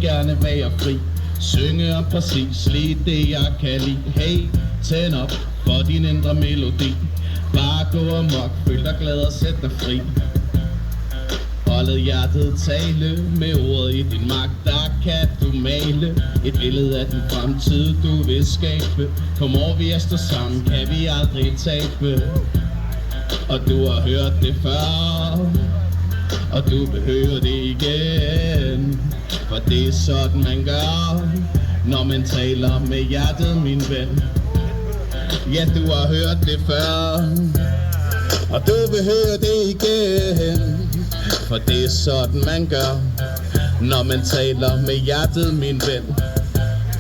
gerne være fri. Synge om præcis lige det jeg kan lide. Hey, tænd op for din indre melodi. Bare gå amok, føl dig glad og sæt dig fri. Og lad hjertet tale med ordet i din magt. Der kan du male et billede af den fremtid du vil skabe. Kom over, vi er stå sammen, kan vi aldrig tabe. Og du har hørt det før, og du vil høre det igen. For det er sådan man gør, når man taler med hjertet, min ven. Ja, du har hørt det før, og du vil høre det igen. For det er sådan man gør, når man taler med hjertet, min ven.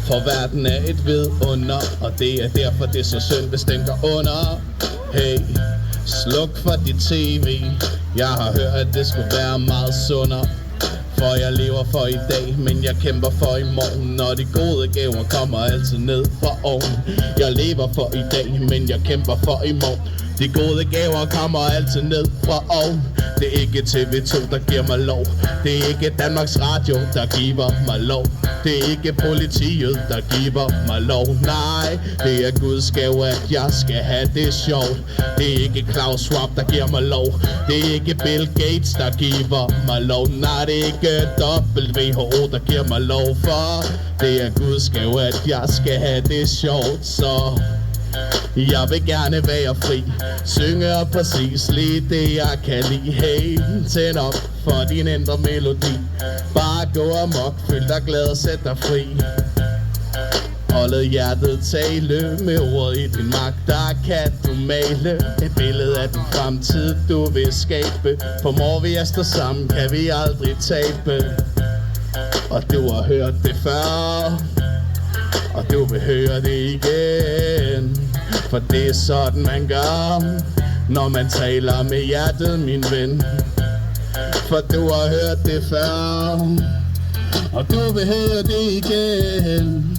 For verden er et vidunder, og det er derfor det er så synd, hvis den går under. Hey, sluk for dit tv. Jeg har hørt at det skulle være meget sundere. For jeg lever for i dag, men jeg kæmper for i morgen. Når de gode gaver kommer altid ned fra oven. Jeg lever for i dag, men jeg kæmper for i morgen. De gode gaver kommer altid ned fra oven. Det er ikke TV2, der giver mig lov. Det er ikke Danmarks Radio, der giver mig lov. Det er ikke politiet, der giver mig lov. Nej, det er Guds gave, at jeg skal have det sjovt. Det er ikke Klaus Schwab, der giver mig lov. Det er ikke Bill Gates, der giver mig lov. Nej, det er ikke WHO, der giver mig lov. For det er Guds gave, at jeg skal have det sjovt. Så jeg vil gerne være fri. Synge op præcis lige det jeg kan lide. Hey, tænd op for din indre melodi. Bare gå amok, føl dig glad og sæt dig fri. Og lad hjertet tale med ordet i din magt. Der kan du male et billede af den fremtid du vil skabe. For når vi er stå sammen, kan vi aldrig tabe. Og du har hørt det før, og du vil høre det igen. For det er sådan man gør, når man taler med hjertet, min ven. For du har hørt det før, og du vil høre det igen.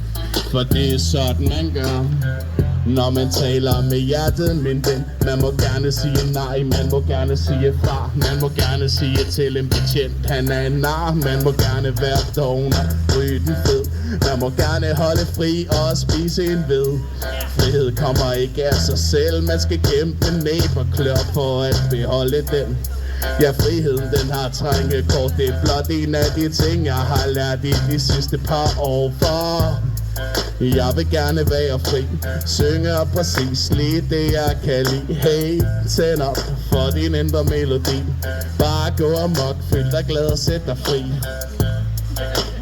For det er sådan man gør, når man taler med hjertet, min ven. Man må gerne sige nej, man må gerne sige fra. Man må gerne sige til en betjent, han er en nar. Man må gerne være doven og ryge den fed. Man må gerne holde fri og spise en ved. Frihed kommer ikke af sig selv. Man skal kæmpe næb og klør for at beholde den. Ja, friheden den har trængekort. Det er blot en af de ting jeg har lært i de sidste par år. For jeg vil gerne være fri. Synge op præcis lige det jeg kan lide. Hey, tænd op for din indre melodi. Bare gå amok, føl dig glad og sæt dig fri.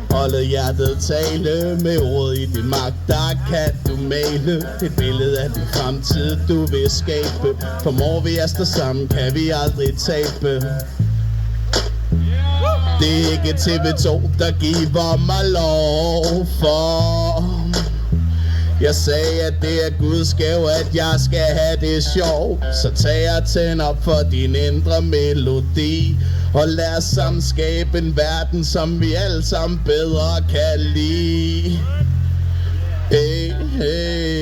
Og lad hjertet tale med ordet i din magt. Der kan du male et billede af den fremtid du vil skabe. For når vi er stå sammen, kan vi aldrig tabe. Det er ikke TV2, der giver mig lov. For jeg sagde, at det er Guds gave, at jeg skal have det sjovt. Så tag og tænd op for din indre melodi. Og lad os sammen skabe en verden, som vi alle sammen bedre kan lide. Hey, hey.